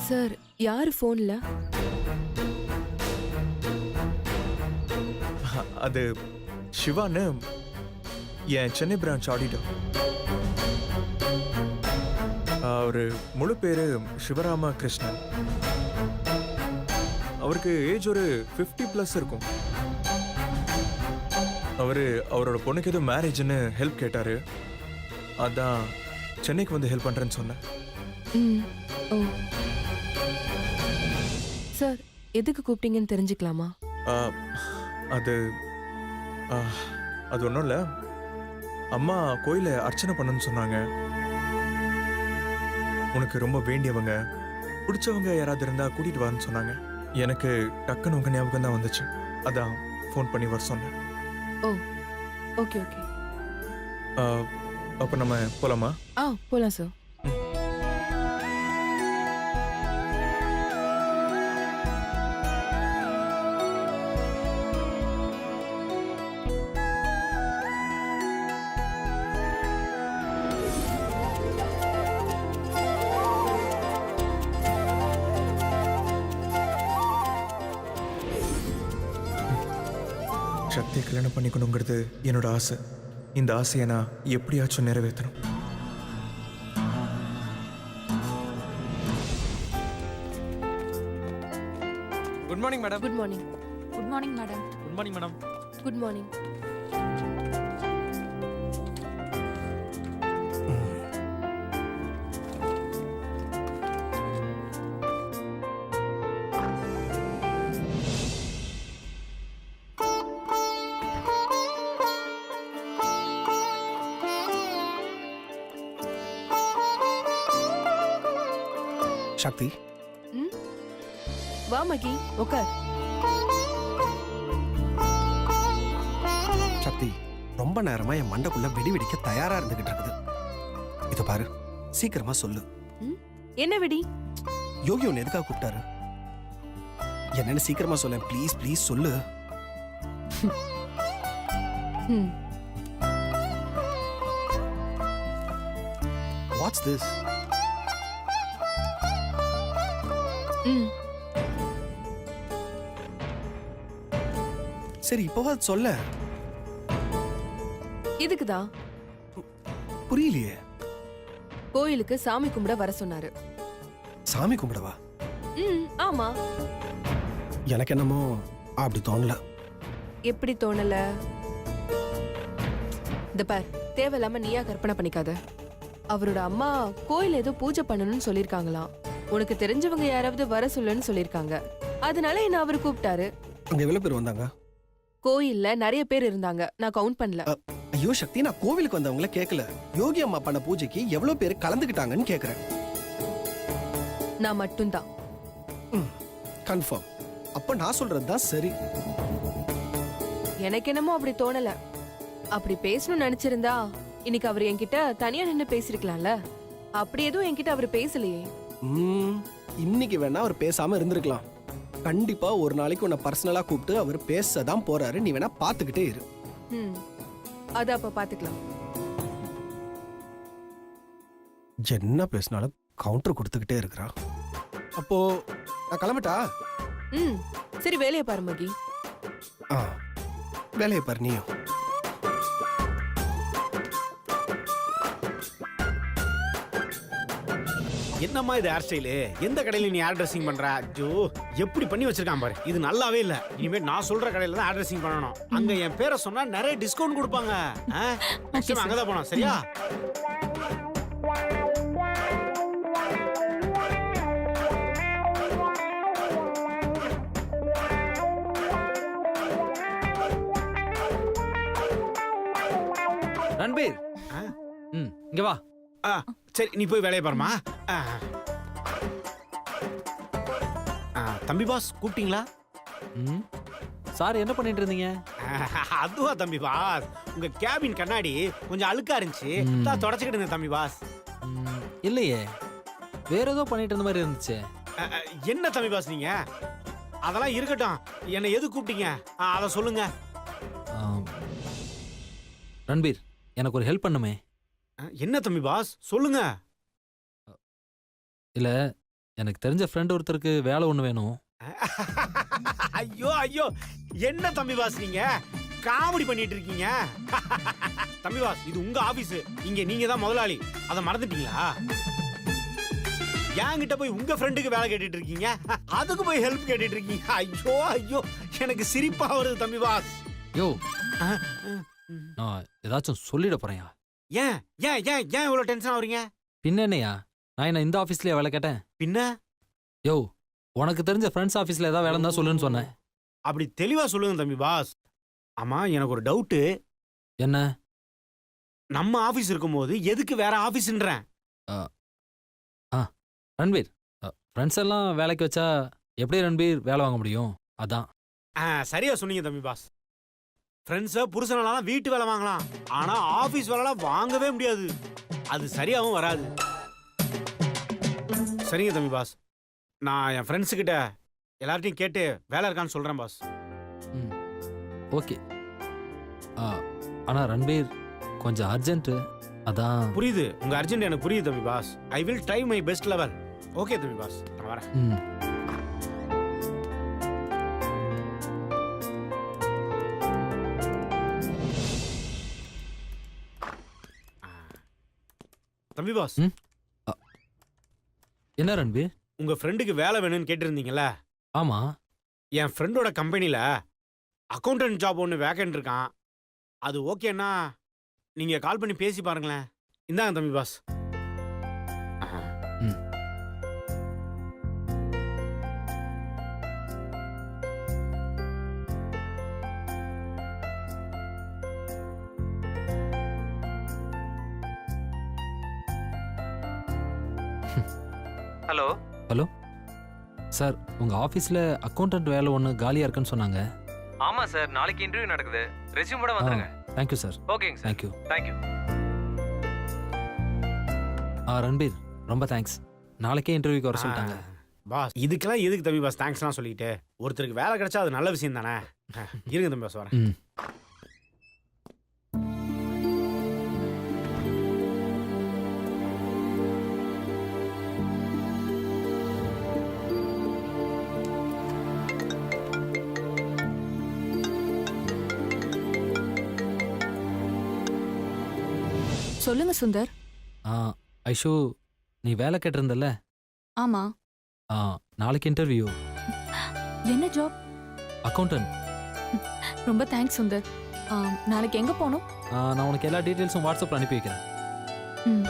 Sir யாரு போன்ல? அது சிவான்னு என் சென்னை பிரான்ச் ஆடிட்டர். அவரு முழு பேரு சிவராம கிருஷ்ணன். அவருக்கு ஏஜ் ஒரு 50+ இருக்கும். அவரோட பொண்ணுக்கு எதுவும் மேரேஜ்னு ஹெல்ப் கேட்டாரு. அதான் சென்னைக்கு வந்து ஹெல்ப் பண்றேன்னு சொன்னேன். ஓ சார், எதுக்கு கூப்பிட்டீங்கன்னு தெரிஞ்சுக்கலாமா? அது அது ஒன்றும் இல்லை. அம்மா கோயில அர்ச்சனை பண்ணணும்னு சொன்னாங்க. உனக்கு ரொம்ப வேண்டியவங்க பிடிச்சவங்க யாராவது இருந்தா கூட்டிட்டு வான்னு சொன்னாங்க. எனக்கு டக்குன்னு உங்க ஞாபகம் தான் வந்துச்சு. அதான் ஃபோன் பண்ணி வர சொன்னேன். ஓ ஓகே ஓகே. அப்போ நம்ம போலாமா? போலாம் சார். சக்தியை கல்யாணம் பண்ணிக்கணுங்கிறது என்னோட ஆசை. இந்த ஆசையை நான் எப்படியாச்சும் நிறைவேற்றணும். Good morning madam. Good morning. Good morning madam. Good morning madam. Good morning. Shakti, வா மகி, உட்கார். சக்தி, ரொம்ப நேரமா என் மண்டைக்குள்ள வெடி வெடிக்க தயாரா இருந்துகிட்டு இருக்குது. இத பாரு, சீக்கிரமா சொல்லு. என்ன வெடி? யோகி உன்னை எதுக்காக கூப்பிட்டாரு? என்னன்னு சீக்கிரமா சொல்ல, ப்ளீஸ் ப்ளீஸ் சொல்லு. Watts this? சரி, இப்போவா சொல்ல. இதுக்குதான். புரியலையே. கோயிலுக்கு சாமி கும்பிட வர சொன்னாரு. சாமி கும்பிடவா? ஆமா. எனக்கு என்னமோ அப்படி தோணல. எப்படி தோணல? இந்த பார், தேவையில்லாம நீயா கற்பனை பண்ணிக்காத. அவரோட அம்மா கோயில் ஏதோ பூஜை பண்ணணும்னு சொல்லிருக்காங்களாம். உனக்கு தெரிஞ்சவங்க யாராவது வர சொல்லுன்னு சொல்லிருக்காங்க. அதனால என்ன அவரு கூப்பிட்டாரு. அங்க எவ்வளவு பேர் வந்தாங்க? கோயில்ல நிறைய பேர் இருந்தாங்க, நான் கவுண்ட் பண்ணல. ஐயோ சக்தி, நான் கோவிலுக்கு வந்தவங்கள கேட்கல. யோகி அம்மா பண்ண பூஜைக்கு எவ்வளவு பேர் கலந்துக்கிட்டாங்கன்னு கேக்குறேன். நான் மட்டும்தான். கன்ஃபார்ம். அப்ப நான் சொல்றதுதான் சரி. எனக்கு என்னமோ அப்படி தோணல. அப்படி பேசணும்னு நினைச்சிருந்தா இன்னைக்கு அவர் என்கிட்ட தனியா நின்னு பேசிருக்கலாம்ல. அப்படி எதுவும் என்கிட்ட அவர் பேசலையே. இன்னைக்கு வேணா அவர் பேசாம இருந்திருக்கலாம். கண்டிப்பா ஒரு நாளைக்கு உன்னை பர்சனலா கூப்பிட்டு அவர் பேசதான் போறாரு. நீ வேணா பாத்துக்கிட்டே இரு. அது அப்ப பாத்துக்கலாம். என்ன பேசினாலும் கவுண்டர் கொடுத்துக்கிட்டே இருக்கிறா. அப்போ நான் கிளம்பிட்டா? சரி, வேலையை பாரு மகி. வேலையை பாரு நீயும். என்னம்மா இது ஹேர் ஸ்டைலு? எந்த கடையில நீ ஹேர் ட்ரெஸ்ஸிங் பண்ற? ஜோ, எப்படி பண்ணி வச்சிருக்கான் பாரு. இது நல்லாவே இல்ல. இனிமே நான் சொல்ற கடையில தான் ஹேர் ட்ரெஸ்ஸிங் பண்ணணும். அங்க என் பேரை சொன்னா நிறைய டிஸ்கவுண்ட் கொடுப்பாங்க. அங்கதான் போனோம். சரியா? ரன்பீர், இங்க வா. சரி, நீ போய் வேலையை பாருமா. தம்பி பாஸ் கூப்பிட்டீங்களா? சார் என்ன பண்ணிட்டு இருந்தீங்க? அதுவா தம்பி பாஸ், உங்க கேபின் கண்ணாடி கொஞ்சம் அழுக்கா இருந்துச்சு, தான் தொடச்சுக்கிட்டு இருந்தேன் தம்பி பாஸ். இல்லையே, வேற ஏதோ பண்ணிட்டு இருந்த மாதிரி இருந்துச்சு. என்ன தம்பி பாஸ் நீங்க? அதெல்லாம் இருக்கட்டும், என்னை எது கூப்பிட்டீங்க அதை சொல்லுங்க. ரன்பீர், எனக்கு ஒரு ஹெல்ப் பண்ணுமே. என்ன தம்பி பாஸ் சொல்லுங்க. இல்ல, எனக்கு தெரிஞ்ச ஃப்ரெண்ட் ஒருத்தருக்கு வேலை ஒன்று வேணும். ஐயோ ஐயோ, என்ன தம்பி பாஸ் நீங்க காமெடி பண்ணிட்டு இருக்கீங்க? தம்பி பாஸ், இது உங்க ஆபீஸ், இங்க நீங்க தான் முதலாளி, அதை மறந்துட்டீங்களா? என்கிட்ட போய் உங்க ஃப்ரெண்டுக்கு வேலை கேட்டுட்டு இருக்கீங்க, அதுக்கு போய் ஹெல்ப் கேட்டுட்டு இருக்கீங்க. ஐயோ ஐயோ, எனக்கு சிரிப்பா வருது தம்பி பாஸ். யோ, நான் ஏதாச்சும் சொல்லிட போறேன்யா. ஏன் ஏன் ஏன் ஏன் இவ்வளவு டென்ஷன் ஆகுறீங்க? பின்ன என்னையா, நான் என்ன இந்த ஆஃபீஸ்லயே வேலை கேட்டேன்? பின்ன யோ, உனக்கு தெரிஞ்ச ஃப்ரெண்ட்ஸ் ஆஃபீஸ்ல ஏதாவது வேலை இருந்தா சொல்லுன்னு சொன்னேன். அப்படி தெளிவா சொல்லுங்க தம்பி பாஸ். ஆமா, எனக்கு ஒரு டவுட்டு. என்ன? நம்ம ஆபீஸ் இருக்கும்போது எதுக்கு வேற ஆபீஸ்ன்றேன்? ரன்பீர், ஃப்ரெண்ட்ஸ் எல்லாம் வேலைக்கு வச்சா எப்படி ரன்பீர் வேலை வாங்க முடியும்? அதான். சரியா சொன்னீங்க தம்பி பாஸ். ஃப்ரெண்ட்ஸை புருஷனாலாம் வீட்டு வேலை வாங்கலாம், ஆனா ஆபீஸ் வேலைலாம் வாங்கவே முடியாது. அது சரியாகவும் வராது. சரிங்க தம்பி பாஸ், நான் என் ஃப்ரெண்ட்ஸு கிட்ட எல்லார்ட்டையும் கேட்டு வேலை இருக்கான்னு சொல்றேன் பாஸ். ஓகே. ஆனா ரன்பீர் கொஞ்சம் அர்ஜென்ட், அதான். புரியுது, உங்க அர்ஜென்ட் எனக்கு புரியுது தம்பி boss. I will try my best level. Okay தம்பி பாஸ், நான் வரேன். தம்பி பாஸ், என்ன ரன்பீர்? உங்க ஃப்ரெண்டுக்கு வேலை வேணும்னு கேட்டிருந்தீங்கல்ல? ஆமா. என் ஃப்ரெண்டோட கம்பெனில அக்கௌண்டன்ட் ஜாப் ஒன்று வேக்கன்ட் இருக்கான். அது ஓகேன்னா நீங்க கால் பண்ணி பேசி பாருங்களேன். இந்தாங்க தம்பி பாஸ். ஹலோ ஹலோ சார், உங்க ஆஃபீஸ்ல அக்கௌண்டன்ட் வேலை ஒன்று காலியா இருக்குன்னு சொன்னாங்க. ஆமா சார், நாளைக்கு இன்டர்வியூ நடக்குது. ரெஸ்யூமோட வந்துருங்க. Thank you sir. ஓகேங்க சார். தேங்க்யூ. தேங்க்யூ. ரன்பீர், ரொம்ப தேங்க்ஸ். நாளைக்கே இன்டர்வியூக்கு வர சொல்லிட்டாங்க. பாஸ், இதுக்கெல்லாம் எதுக்கு தம்பி பாஸ் தேங்க்ஸ்லாம் சொல்லிட்டு? ஒருத்தருக்கு வேலை கிடைச்சா அது நல்ல விஷயம் தானே. இருங்க தம்பி பாஸ், வரேன். சொல்லுங்க சுந்தர். ஐஷு, நீ வேலை கேட்டிருந்தல்ல? ஆமா. நாளைக்கு இன்டர்வியூ. என்ன ஜாப்? அக்கௌண்டன்ட். ரொம்ப தேங்க்ஸ் சுந்தர். நாளைக்கு எங்க போகணும்? நான் உனக்கு எல்லா டீட்டெயில்ஸும் வாட்ஸ்அப்பில் அனுப்பி வைக்கிறேன். ம்.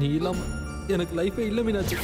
நீ இல்லாம எனக்கு லைஃபே இல்லை மீனாட்சி.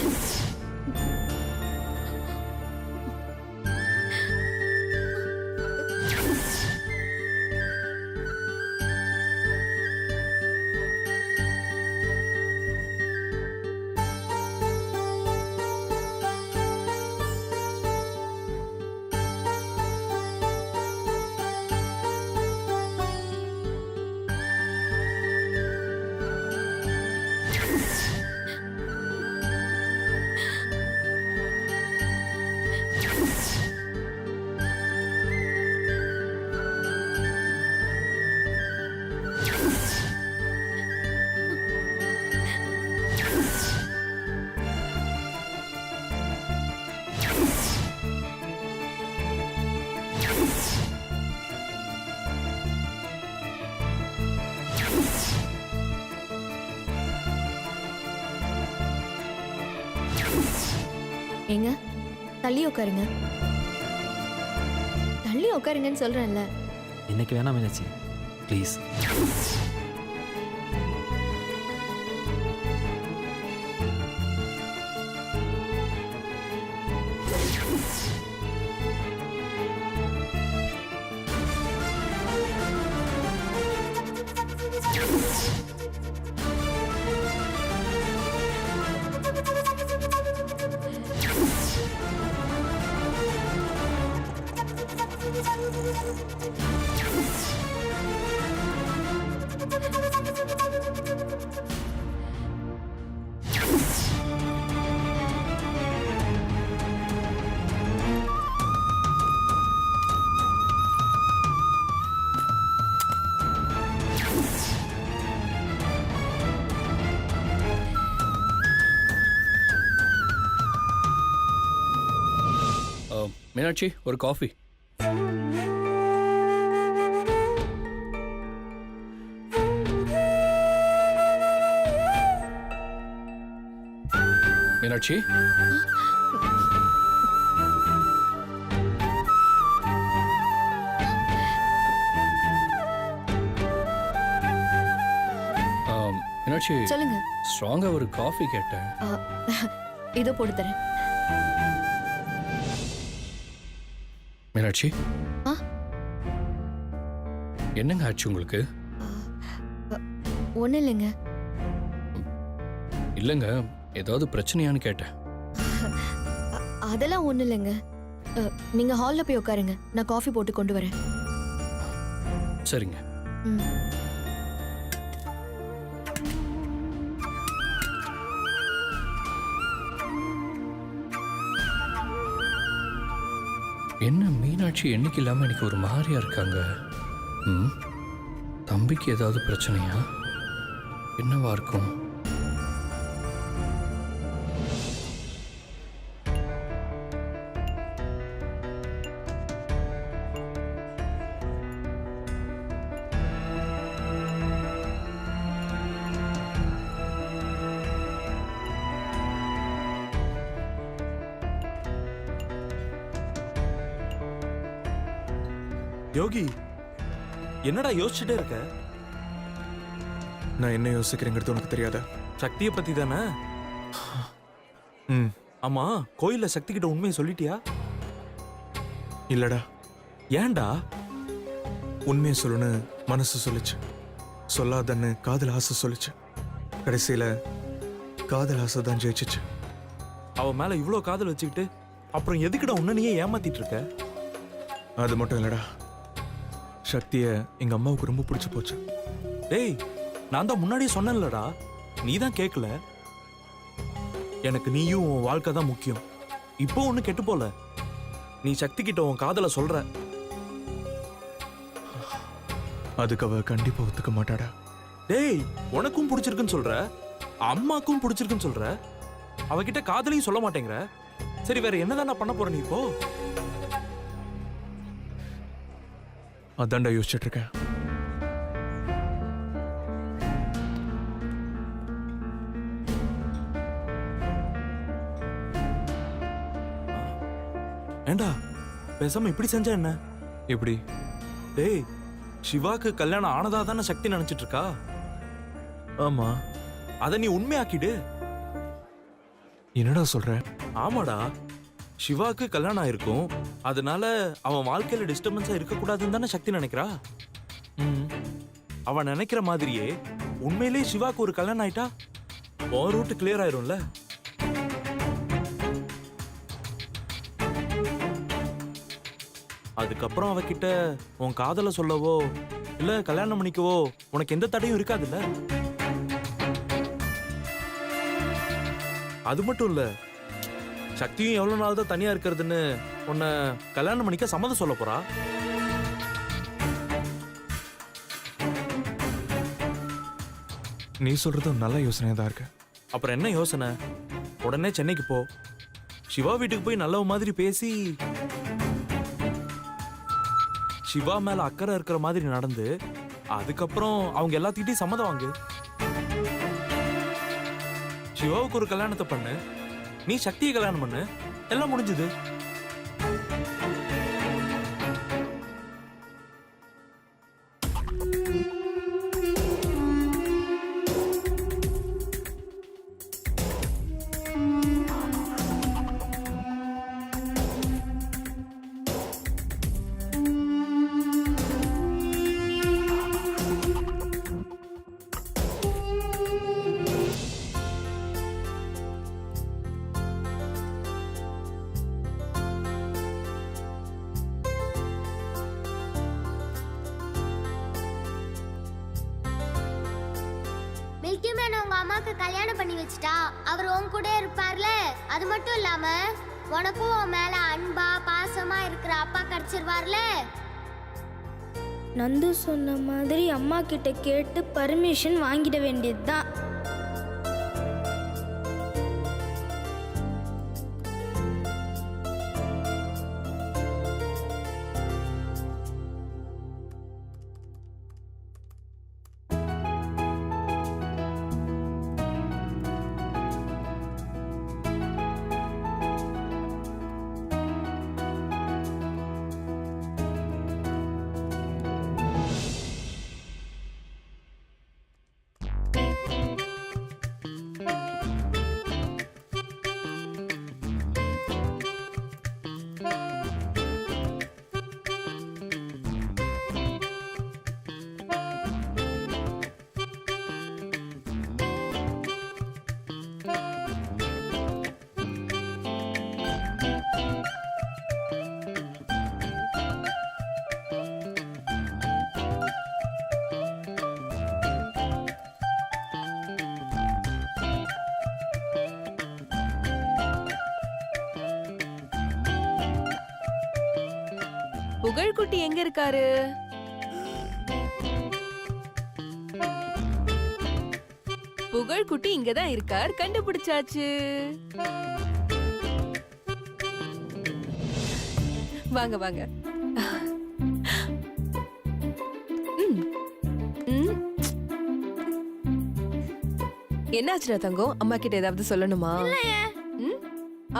ஏங்க தள்ளி உட்காருங்க. தள்ளி உட்காருங்கன்னு சொல்றேன்ல. இன்னைக்கு வேணாம் மீனாட்சி ப்ளீஸ். மீனாட்சி ஒரு காஃபி. மீனாட்சி மீனாட்சி சொல்லுங்க. ஸ்ட்ராங்கா ஒரு காஃபி கேட்டேன். இதோ போட்டு தரேன். மீனாட்சி ஆ? என்னங்க ஆச்சு உங்களுக்கு? ஒன்றும் இல்லைங்க. இல்லைங்க ஏதாவது பிரச்சனையான்னு கேட்டேன். அதெல்லாம் ஒன்றும் இல்லைங்க. நீங்க ஹால்ல போய் உட்காருங்க, நான் காஃபி போட்டு கொண்டு வரேன். சரிங்க. ம். என்ன மீனாட்சி என்னைக்கு இல்லாம எனக்கு ஒரு மாதிரியா இருக்காங்க. ம், தம்பிக்கு ஏதாவது பிரச்சனையா? என்னவா இருக்கும்? யோகி, என்னடா யோசிச்சுட்டே இருக்க? நான் என்ன யோசிக்கிறேங்கிறது உனக்கு தெரியாதா? சக்தியை பத்தி தானே? ம், ஆமா, கோயில்ல சக்தி கிட்ட உண்மையை சொல்லிட்டியா? இல்லடா. ஏன்டா? உண்மையை சொல்லணும்னு மனசு சொல்லுச்சு, சொல்லாதன்னு காதல் ஆசை சொல்லுச்சு. கடைசியில காதல் ஆசை தான் ஜெயிச்சிச்சு. அவ மேல இவ்ளோ காதல் வச்சுக்கிட்டு அப்புறம் எதுக்குடா உன்னையே ஏமாத்திட்டு இருக்க? அது மட்டும் இல்லடா, சக்தியை எங்க அம்மாவுக்கு ரொம்ப பிடிச்சு போச்சு. டேய், நான் தான் முன்னாடியே சொன்னேன்லடா, நீ தான் கேட்கல. எனக்கு நீயும் உன் வாழ்க்கை தான் முக்கியம். இப்போ ஒண்ணு கெட்டு போல. நீ சக்தி கிட்ட உன் காதலை சொல்ற. அதுக்கு அவ கண்டிப்பா ஒத்துக்க மாட்டாடா. டேய், உனக்கும் பிடிச்சிருக்குன்னு சொல்ற, அம்மாக்கும் பிடிச்சிருக்குன்னு சொல்ற, அவகிட்ட காதலையும் சொல்ல மாட்டேங்கிற. சரி, வேற என்னதான் நான் பண்ண போற நீ இப்போ? அதான்டா யோசிச்சுட்டு இருக்கேன். ஏண்டா, பேசாம இப்படி செஞ்சா என்ன? எப்படி? டேய், சிவாக்கு கல்யாணம் ஆனதா தானே சக்தி நினைச்சிட்டு இருக்கா? ஆமா. அத நீ உண்மையாக்கிடு. என்னடா சொல்ற? ஆமாடா, சிவாக்கு கல்யாணம் ஆயிருக்கும், அதனால அவன் வாழ்க்கையில டிஸ்டர்பன்ஸா இருக்க கூடாதுன்னு தானே சக்தி நினைக்கிறா. அவன் நினைக்கிற மாதிரியே உண்மையிலேயே சிவாக்கு ஒரு கல்யாணம் ஆயிட்டா உன் ரூட் கிளியர் ஆயிரும்ல. அதுக்கப்புறம் அவகிட்ட உன் காதலை சொல்லவோ இல்ல கல்யாணம் பண்ணிக்கவோ உனக்கு எந்த தடையும் இருக்காதுல்ல. அது மட்டும் இல்ல, சக்தியும் எவ்வளவு நாள் தான் தனியா இருக்கிறதுன்னு உன்னை கல்யாணம் பண்ணிக்க சம்மதம் சொல்ல போறா. நீ சொல்றதும் நல்ல யோசனையா தான் இருக்கு. அப்புறம் என்ன யோசனை? உடனே சென்னைக்கு போ, சிவா வீட்டுக்கு போய் நல்ல மாதிரி பேசி சிவா மேல அக்கறை இருக்கிற மாதிரி நடந்து அதுக்கப்புறம் அவங்க எல்லாத்துக்கிட்டையும் சம்மதம் வாங்கு. சிவாவுக்கு ஒரு கல்யாணத்தை பண்ணு, நீ சக்தியை கல்யாணம் பண்ணு. எல்லாம் முடிஞ்சது. மில்கி மேன் உங்க அம்மாக்கு கல்யாணம் பண்ணி வச்சுட்டா அவர் உன் கூட இருப்பார்ல. அது மட்டும் இல்லாம உனக்கும் உன் மேல அன்பா பாசமா இருக்கிற அப்பா கிடைச்சிருவார்ல. நந்து சொன்ன மாதிரி அம்மா கிட்ட கேட்டு பர்மிஷன் வாங்கிட வேண்டியதுதான். புகழ்குட்டி எங்க இருக்காரு? புகழ்குட்டி இங்கதான் இருக்கார். கண்டுபிடிச்சாச்சு. வாங்க வாங்க. ம். ம். என்னாச்சுடா தங்கம்? அம்மா கிட்ட ஏதாவது சொல்லணுமா? ம்?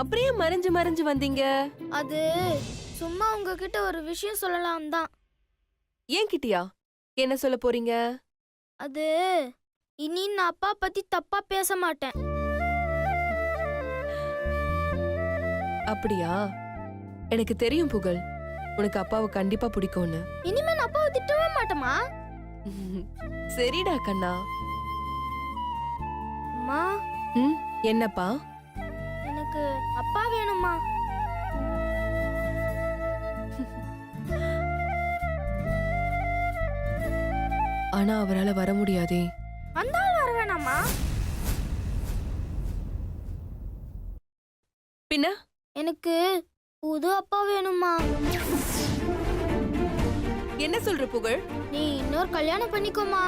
அப்படியே மறைஞ்சு மறைஞ்சு வந்தீங்க. அது சும்மா உங்ககிட்ட ஒரு விஷயம் சொல்லலாம் தான். ஏன் கிட்டியா? என்ன சொல்ல போறீங்க? அது இனி நான் அப்பா பத்தி தப்பா பேச மாட்டேன். அப்படியா? எனக்கு தெரியும் புகழ், உனக்கு அப்பாவை கண்டிப்பா பிடிக்கும்னு. இனிமே நான் அப்பாவை திட்டவே மாட்டேமா? சரிடா கண்ணா. அம்மா, ம், என்னப்பா? எனக்கு அப்பா வேணுமா? ஆனா அவரால வர முடியாதே. அந்த ஆள் வர வேணாமா? பின்ன எனக்கு புது அப்பா வேணுமா? என்ன சொல்ற புகழ்? நீ இன்னொரு கல்யாணம் பண்ணிக்கோமா.